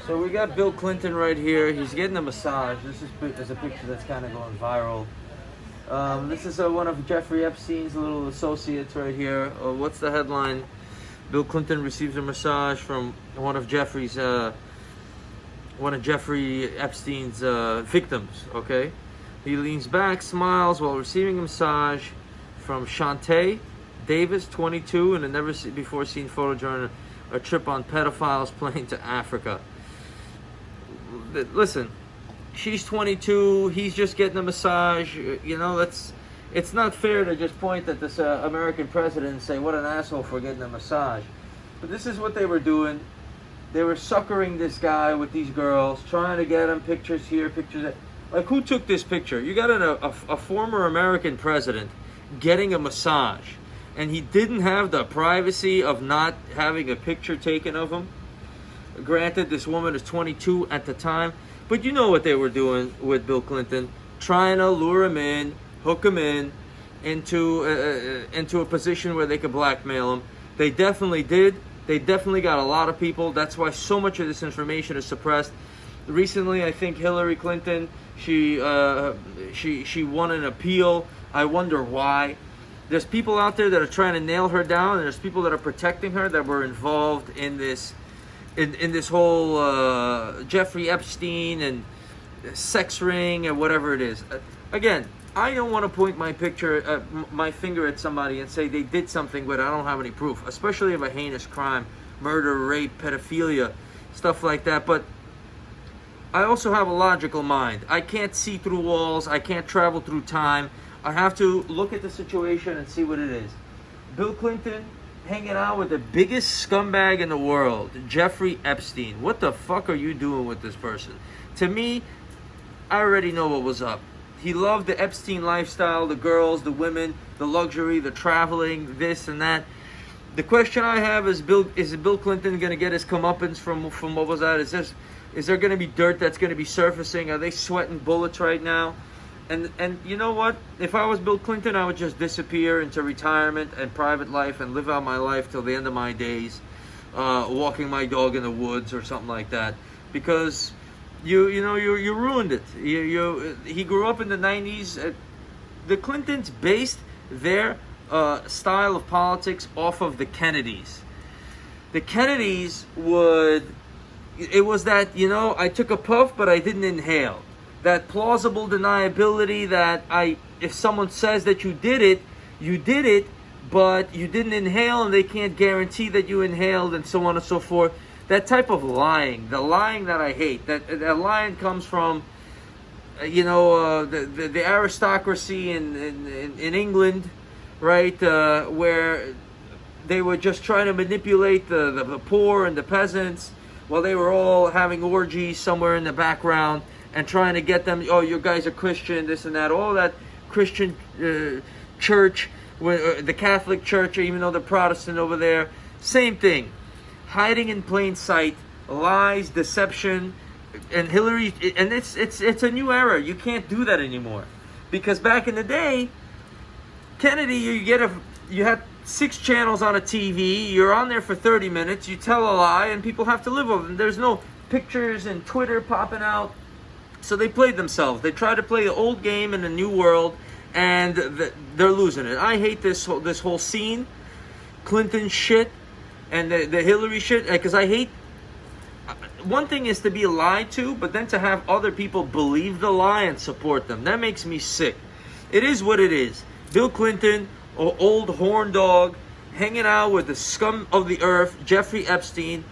So we got Bill Clinton right here. He's getting a massage. This is a picture that's kind of going viral. This is one of Jeffrey Epstein's little associates right here. What's the headline? Bill Clinton receives a massage from one of Jeffrey Epstein's victims. Okay, he leans back, smiles while receiving a massage from Chauntae Davies, 22, in a never-before-seen photo during a trip on pedophiles plane to Africa. Listen, she's 22. He's just getting a massage. You know, it's not fair to just point at this American president and say, what an asshole for getting a massage. But this is what they were doing. They were suckering this guy with these girls, trying to get him pictures here, pictures there. Like, who took this picture? You got a former American president getting a massage, and he didn't have the privacy of not having a picture taken of him. Granted, this woman is 22 at the time, but you know what they were doing with Bill Clinton, trying to lure him in, hook him in into a position where they could blackmail him. They definitely did. They definitely got a lot of people. That's why so much of this information is suppressed. Recently, I think Hillary Clinton, she won an appeal. I wonder why. There's people out there that are trying to nail her down, and there's people that are protecting her that were involved in this this whole Jeffrey Epstein and sex ring and whatever it is. Again, I don't want to point my finger at somebody and say they did something, but I don't have any proof, especially of a heinous crime, murder, rape, pedophilia, stuff like that. But I also have a logical mind. I can't see through walls. I can't travel through time. I have to look at the situation and see what it is. Bill Clinton hanging out with the biggest scumbag in the world, Jeffrey Epstein. What the fuck are you doing with this person? To me, I already know what was up. He loved the Epstein lifestyle, the girls, the women, the luxury, the traveling, this and that. The question I have is, is Bill Clinton going to get his comeuppance from what was that? Is there going to be dirt that's going to be surfacing? Are they sweating bullets right now? And you know what? If I was Bill Clinton, I would just disappear into retirement and private life and live out my life till the end of my days, walking my dog in the woods or something like that. Because you ruined it. He grew up in the 90s. The Clintons based their style of politics off of the Kennedys. The Kennedys it was that, I took a puff, but I didn't inhale. That plausible deniability that if someone says that you did it, but you didn't inhale and they can't guarantee that you inhaled and so on and so forth. That type of lying, the lying that I hate, that lying comes from, the aristocracy in England, right, where they were just trying to manipulate the poor and the peasants while they were all having orgies somewhere in the background and trying to get them, oh, you guys are Christian, this and that, all that Christian church, the Catholic Church, even though they're Protestant over there, same thing. Hiding in plain sight, lies, deception, and Hillary, and it's a new era. You can't do that anymore, because back in the day, Kennedy, you had 6 channels on a TV. You're on there for 30 minutes. You tell a lie, and people have to live with it. There's no pictures and Twitter popping out. So they played themselves. They tried to play the old game in the new world, and they're losing it. I hate this whole scene, Clinton shit, and the Hillary shit, because I hate. One thing is to be lied to, but then to have other people believe the lie and support them. That makes me sick. It is what it is. Bill Clinton, old horn dog, hanging out with the scum of the earth, Jeffrey Epstein,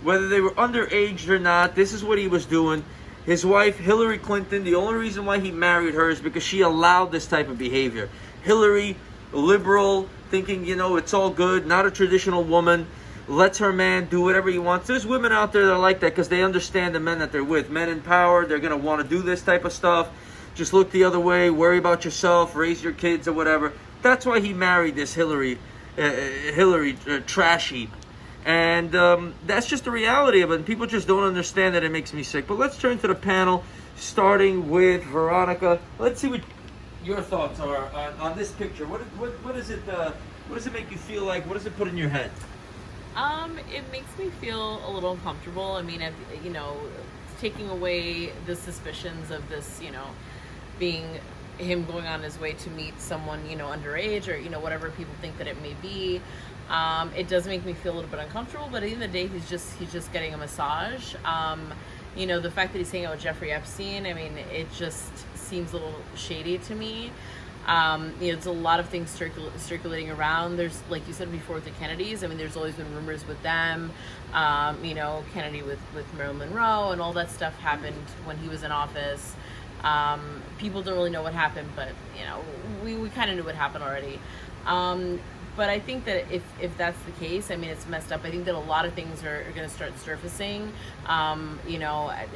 whether they were underage or not, this is what he was doing. His wife, Hillary Clinton, the only reason why he married her is because she allowed this type of behavior. Hillary, liberal, thinking, it's all good, not a traditional woman, lets her man do whatever he wants. There's women out there that are like that because they understand the men that they're with. Men in power, they're going to want to do this type of stuff. Just look the other way, worry about yourself, raise your kids or whatever. That's why he married this Hillary trash heap. And that's just the reality of it. And people just don't understand that. It makes me sick. But let's turn to the panel, starting with Veronica. Let's see what your thoughts are on this picture. What does it make you feel like? What does it put in your head? It makes me feel a little uncomfortable. I mean, taking away the suspicions of this, being him going on his way to meet someone, underage, or, whatever people think that it may be. It does make me feel a little bit uncomfortable, but at the end of the day, he's just getting a massage. The fact that he's hanging out with Jeffrey Epstein, I mean, it just seems a little shady to me. There's a lot of things circulating around. There's, like you said before, with the Kennedys. I mean, there's always been rumors with them. Kennedy with Marilyn Monroe and all that stuff happened when he was in office. People don't really know what happened, but we kind of knew what happened already. But I think that if that's the case, I mean, it's messed up. I think that a lot of things are going to start surfacing.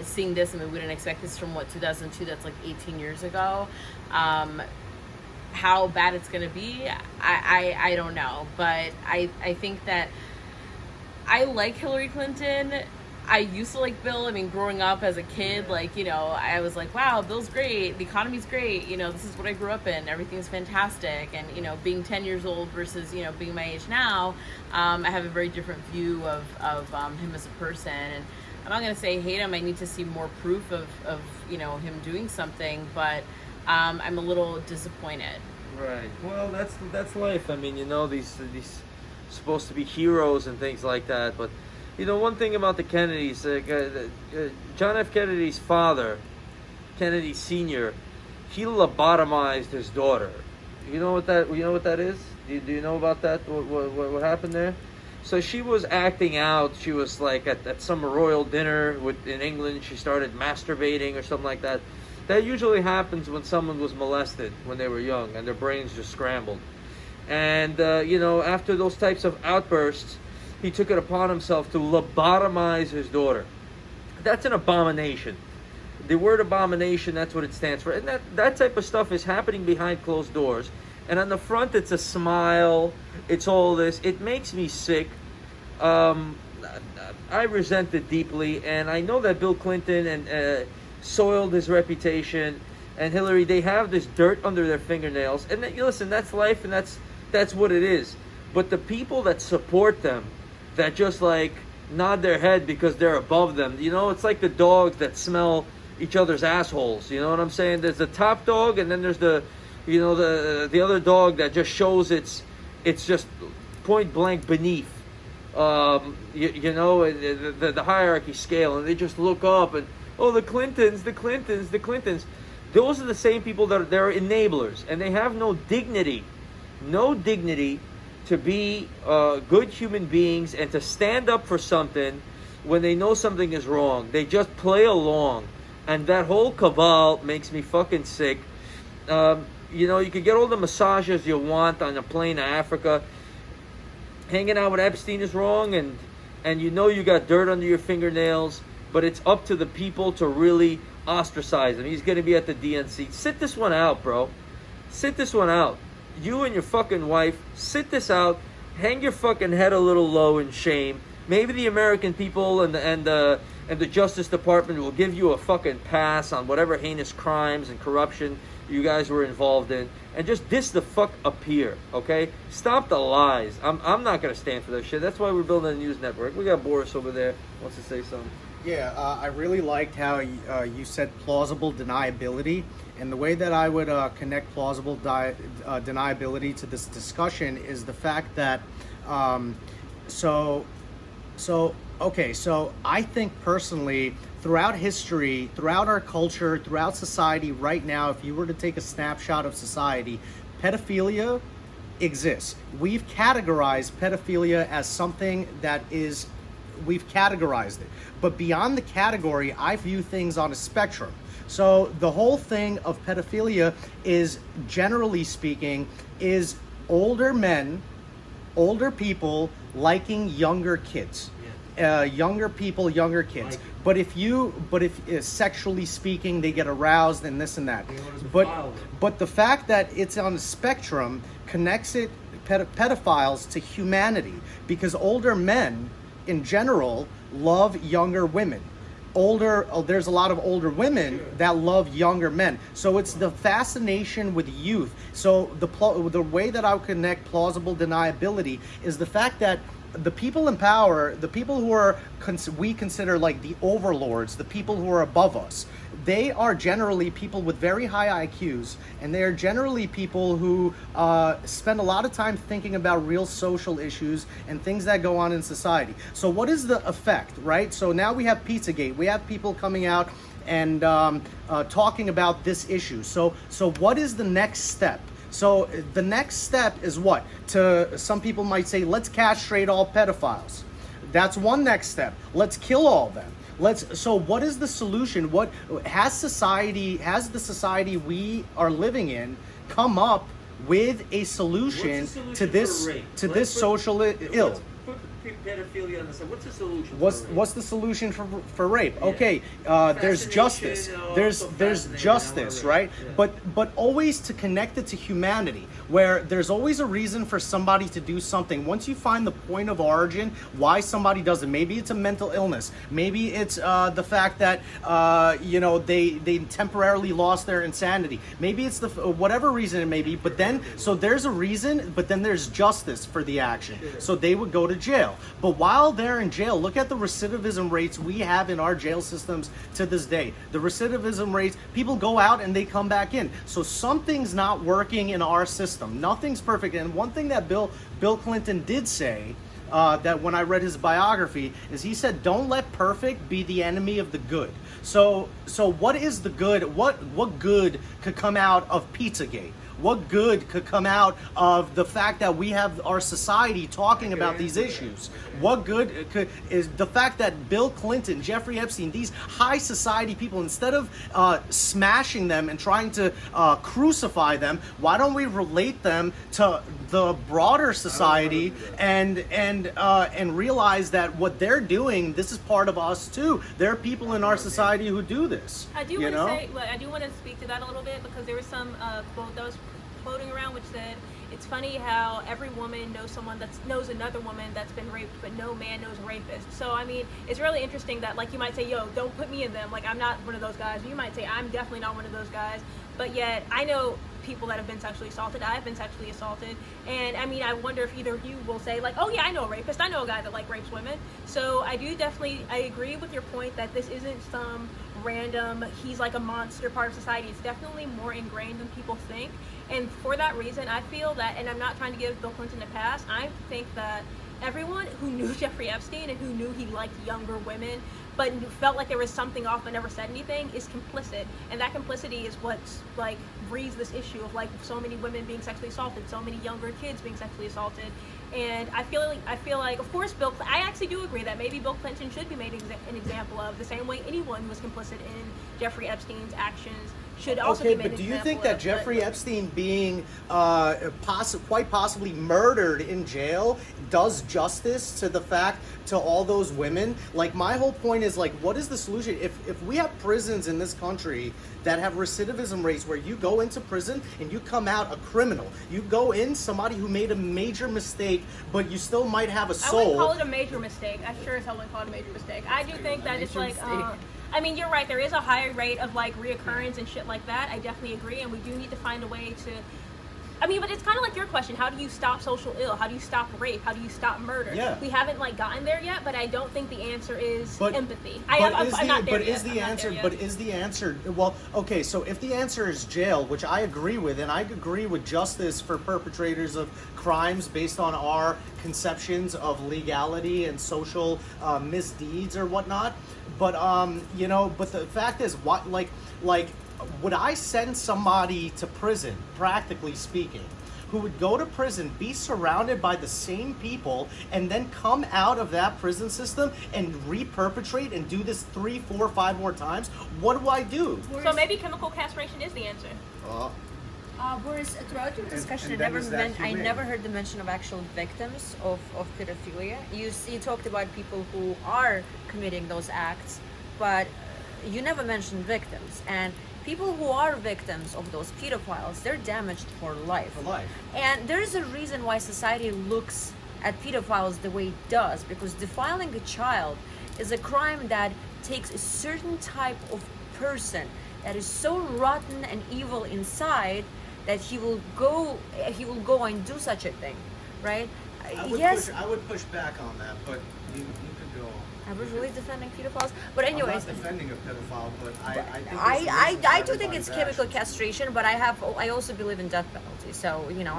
Seeing this, I mean, we didn't expect this from 2002. That's like 18 years ago. How bad it's going to be, I don't know. But I think that I like Hillary Clinton. I used to like Bill. I mean, growing up as a kid, I was like, wow, Bill's great. The economy's great. This is what I grew up in. Everything's fantastic. And, being 10 years old versus, being my age now, I have a very different view of him as a person. And I'm not going to say hate him. I need to see more proof of him doing something. But I'm a little disappointed. Right. Well, that's life. I mean, these supposed to be heroes and things like that, but one thing about the Kennedys, John F. Kennedy's father, Kennedy Sr., he lobotomized his daughter. You know what that is? Do you know about that? What happened there? So she was acting out. She was like at some royal dinner in England. She started masturbating or something like that. That usually happens when someone was molested when they were young and their brains just scrambled. And after those types of outbursts, he took it upon himself to lobotomize his daughter. That's an abomination. The word abomination, that's what it stands for. And that type of stuff is happening behind closed doors. And on the front, it's a smile. It's all this. It makes me sick. I resent it deeply. And I know that Bill Clinton and soiled his reputation. And Hillary, they have this dirt under their fingernails. And listen, that's life, and that's what it is. But the people that support them, that just nod their head because they're above them. It's like the dogs that smell each other's assholes. You know what I'm saying? There's the top dog, and then there's the other dog that just shows it's just point blank beneath. The hierarchy scale, and they just look up and the Clintons. Those are the same people they're enablers, and they have no dignity to be good human beings and to stand up for something when they know something is wrong. They just play along. And that whole cabal makes me fucking sick. You can get all the massages you want on a plane to Africa. Hanging out with Epstein is wrong, and you got dirt under your fingernails, but it's up to the people to really ostracize him. He's going to be at the DNC. Sit this one out, bro. Sit this one out. You and your fucking wife, sit this out. Hang your fucking head a little low in shame. Maybe the American people and the Justice Department will give you a fucking pass on whatever heinous crimes and corruption you guys were involved in, and just the fuck up here, okay? Stop the lies. I'm not gonna stand for that shit. That's why we're building a news network. We got Boris over there wants to say something. Yeah, I really liked how you said plausible deniability, and the way that I would connect plausible deniability to this discussion is the fact that so I think personally, throughout history, throughout our culture, throughout society right now, if you were to take a snapshot of society, pedophilia exists. We've categorized pedophilia as something that is, we've categorized it. But beyond the category, I view things on a spectrum. So the whole thing of pedophilia is, generally speaking, is older men, older people liking younger kids. Younger people, younger kids. But if sexually speaking, they get aroused and this and that. But the fact that it's on the spectrum connects it, pedophiles, to humanity, because older men in general love younger women. There's a lot of older women that love younger men. So it's the fascination with youth. So the way that I would connect plausible deniability is the fact that the people in power, the people who are we consider like the overlords, the people who are above us, they are generally people with very high IQs, and they are generally people who spend a lot of time thinking about real social issues and things that go on in society. So what is the effect, right? So now we have Pizzagate. We have people coming out and talking about this issue. So what is the next step? So the next step is what? Some people might say, let's castrate all pedophiles. That's one next step. Let's kill all of them. So what is the solution? What has the society we are living in come up with a solution to this social ill? Let's put pedophilia on the side. What's the solution? What's the solution for rape? Yeah. Okay, there's justice. There's justice, right? Yeah. But always to connect it to humanity, where there's always a reason for somebody to do something. Once you find the point of origin, why somebody does it. Maybe it's a mental illness. Maybe it's the fact that they temporarily lost their insanity. Maybe it's whatever reason it may be. But then so there's a reason, but then there's justice for the action. Sure. So they would go to jail. But while they're in jail, look at the recidivism rates we have in our jail systems to this day. The recidivism rates, people go out and they come back in. So something's not working in our system. Nothing's perfect. And one thing that Bill Clinton did say, that when I read his biography, is he said, don't let perfect be the enemy of the good. So what is the good? What good could come out of Pizzagate? What good could come out of the fact that we have our society talking about these issues? What good is the fact that Bill Clinton, Jeffrey Epstein, these high society people, instead of smashing them and trying to crucify them, why don't we relate them to the broader society and realize that what they're doing, this is part of us too. There are people in our society who do this. I do want to speak to that a little bit, because there was some quote that was floating around which said, it's funny how every woman knows another woman that's been raped, but no man knows a rapist. So I mean, it's really interesting that, like, you might say, yo, don't put me in them, like I'm not one of those guys. You might say, I'm definitely not one of those guys, but yet I know people that have been sexually assaulted. I've been sexually assaulted, and I mean, I wonder if either of you will say, like, oh yeah, I know a rapist, I know a guy that like rapes women. So I agree with your point that this isn't some random, he's like a monster part of society. It's definitely more ingrained than people think, and for that reason I feel that, and I'm not trying to give Bill Clinton a pass, I think that everyone who knew Jeffrey Epstein and who knew he liked younger women but felt like there was something off but never said anything is complicit, and that complicity is what's like breeds this issue of like so many women being sexually assaulted, so many younger kids being sexually assaulted. And I feel like of course I actually do agree that maybe Bill Clinton should be made an example of, the same way anyone who was complicit in Jeffrey Epstein's actions should also be made an example of. Okay, but do you think that Jeffrey Epstein being quite possibly murdered in jail does justice to the fact, to all those women? Like, my whole point is, like, what is the solution? If we have prisons in this country that have recidivism rates where you go into prison and you come out a criminal, you go in somebody who made a major mistake, but you still might have a soul. I wouldn't call it a major mistake. I sure as hell wouldn't call it a major mistake. I do think that it's like, I mean, you're right, there is a higher rate of like reoccurrence and shit like that. I definitely agree, and we do need to find a way to, I mean, but it's kind of like your question, how do you stop social ill? How do you stop rape? How do you stop murder? Yeah. We haven't like gotten there yet, but I don't think the answer is empathy. Is the answer, well, okay, so if the answer is jail, which I agree with, and I agree with justice for perpetrators of crimes based on our conceptions of legality and social misdeeds or whatnot, but but the fact is, what like would I send somebody to prison, practically speaking, who would go to prison, be surrounded by the same people, and then come out of that prison system and re-perpetrate and do this 3, 4, 5 more times? What do I do? So maybe chemical castration is the answer. Boris, throughout your discussion, I never heard the mention of actual victims of pedophilia. You talked about people who are committing those acts, but you never mentioned victims. And people who are victims of those pedophiles, they're damaged for life. And there's a reason why society looks at pedophiles the way it does, because defiling a child is a crime that takes a certain type of person that is so rotten and evil inside that he will go and do such a thing, right? yes, I would push back on that, but you could go. I was really defending pedophiles, but anyways. I'm not defending a pedophile, but I think I do think it's chemical castration, but I also believe in death penalty. So you know,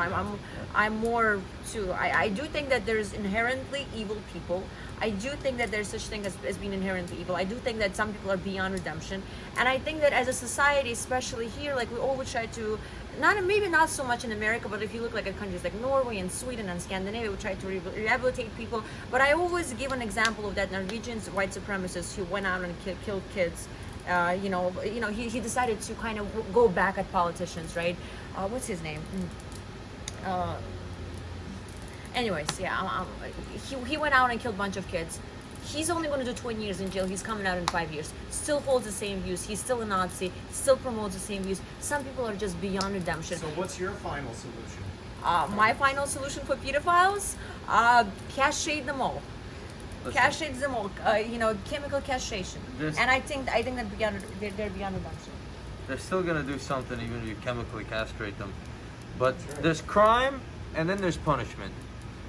I'm more to I do think that there's inherently evil people. I do think that there's such thing as being inherently evil. I do think that some people are beyond redemption, and I think that as a society, especially here, like we always try to, maybe not so much in America, but if you look like at countries like Norway and Sweden and Scandinavia, we try to rehabilitate people. But I always give an example of that Norwegian white supremacist who went out and killed kids. He decided to kind of go back at politicians, right? What's his name? Anyways, yeah, he went out and killed a bunch of kids. He's only going to do 20 years in jail. He's coming out in 5 years. Still holds the same views. He's still a Nazi. Still promotes the same views. Some people are just beyond redemption. So what's your final solution? My final solution for pedophiles? Castrate them all. Castrate them all. Chemical castration. And I think that they're beyond redemption. They're still gonna do something even if you chemically castrate them. But there's crime and then there's punishment.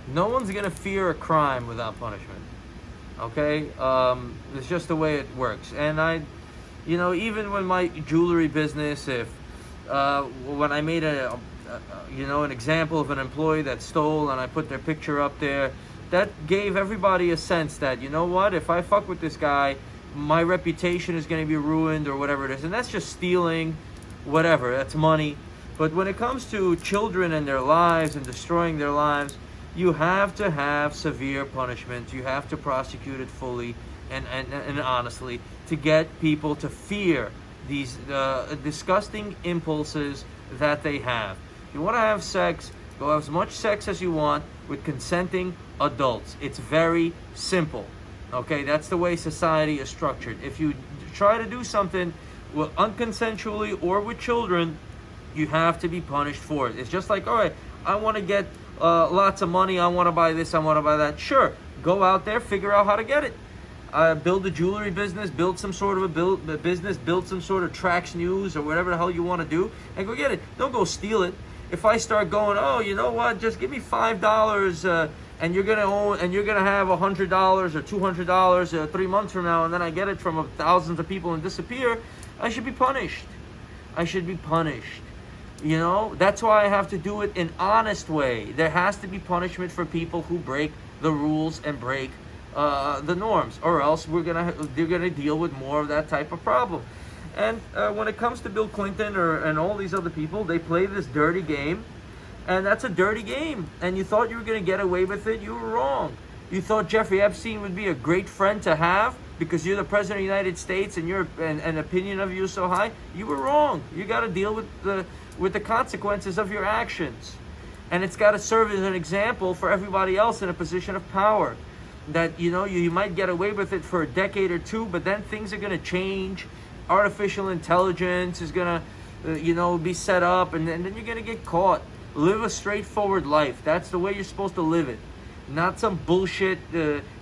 No one's gonna fear a crime without punishment. Okay, it's just the way it works. And even when my jewelry business, when I made an example of an employee that stole and I put their picture up there, that gave everybody a sense that, you know what, if I fuck with this guy, my reputation is going to be ruined or whatever it is. And that's just stealing, whatever, that's money. But when it comes to children and their lives and destroying their lives, you have to have severe punishment. You have to prosecute it fully and honestly to get people to fear these disgusting impulses that they have. If you want to have sex, go have as much sex as you want with consenting adults. It's very simple. Okay, that's the way society is structured. If you try to do something unconsensually or with children, you have to be punished for it. It's just like, all right, I want to get lots of money, I want to buy this, I want to buy that. Sure, go out there, figure out how to get it. Build a jewelry business, build some sort of a business, build some sort of Traxnews or whatever the hell you want to do, and go get it. Don't go steal it. If I start going, oh, you know what, just give me $5 and you're gonna have $100 or $200 3 months from now, and then I get it from thousands of people and disappear, I should be punished. I should be punished. You know, that's why I have to do it in an honest way. There has to be punishment for people who break the rules and break the norms, or else they're gonna deal with more of that type of problem. And when it comes to Bill Clinton and all these other people, they play this dirty game, and that's a dirty game. And you thought you were gonna get away with it, you were wrong. You thought Jeffrey Epstein would be a great friend to have because you're the president of the United States and an opinion of you is so high. You were wrong. You got to deal with the consequences of your actions, and it's got to serve as an example for everybody else in a position of power. That you might get away with it for a decade or two, but then things are going to change. Artificial intelligence is going to be set up, and then you're going to get caught. Live a straightforward life. That's the way you're supposed to live it, not some bullshit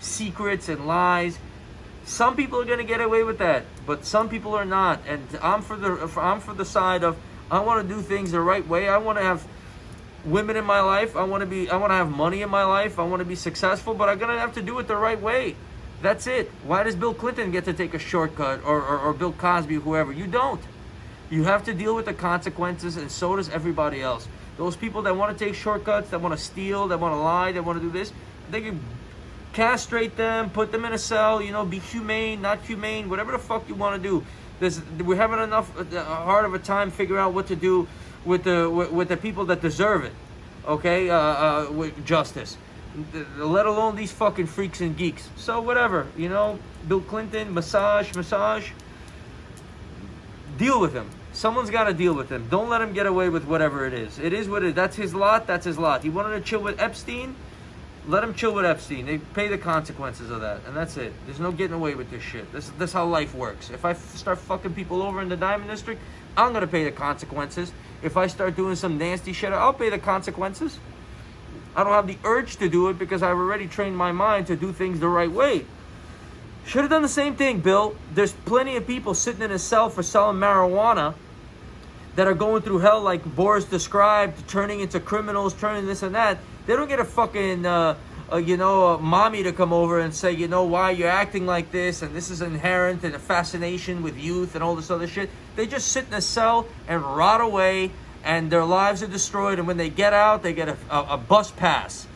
secrets and lies. Some people are going to get away with that, but some people are not. And I'm for the side of, I want to do things the right way. I want to have women in my life. I want to have money in my life. I want to be successful, but I'm going to have to do it the right way. That's it. Why does Bill Clinton get to take a shortcut, or Bill Cosby, whoever? You don't. You have to deal with the consequences, and so does everybody else. Those people that want to take shortcuts, that want to steal, that want to lie, that want to do this, they can castrate them, put them in a cell, be humane, not humane, whatever the fuck you want to do. We're having enough hard of a time figuring out what to do with the people that deserve it, okay, with justice, let alone these fucking freaks and geeks. So whatever, Bill Clinton, massage, deal with him. Someone's got to deal with him. Don't let him get away with whatever it is. It is what it is. That's his lot. That's his lot. He wanted to chill with Epstein. Let him chill with Epstein. They pay the consequences of that, and that's it. There's no getting away with this shit. This is how life works. If I start fucking people over in the Diamond District, I'm gonna pay the consequences. If I start doing some nasty shit, I'll pay the consequences. I don't have the urge to do it because I've already trained my mind to do things the right way. Should have done the same thing, Bill. There's plenty of people sitting in a cell for selling marijuana that are going through hell like Boris described, turning into criminals, turning this and that. They don't get a fucking mommy to come over and say, why you're acting like this, and this is inherent and a fascination with youth and all this other shit. They just sit in a cell and rot away, and their lives are destroyed. And when they get out, they get a bus pass,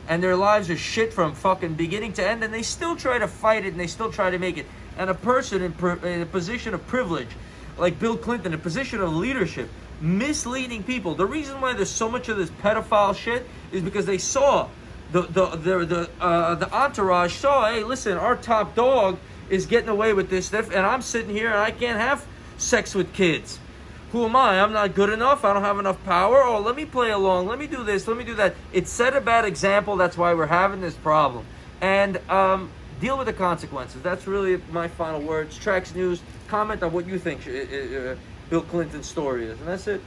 and their lives are shit from fucking beginning to end. And they still try to fight it, and they still try to make it. And a person in a position of privilege, like Bill Clinton, a position of leadership, misleading people. The reason why there's so much of this pedophile shit is because they saw the entourage saw, hey, listen, our top dog is getting away with this stuff, and I'm sitting here and I can't have sex with kids. Who am I? I'm not good enough. I don't have enough power. Oh, let me play along. Let me do this. Let me do that. It set a bad example. That's why we're having this problem. And deal with the consequences. That's really my final words. Trax News, comment on what you think Bill Clinton's story is. And that's it.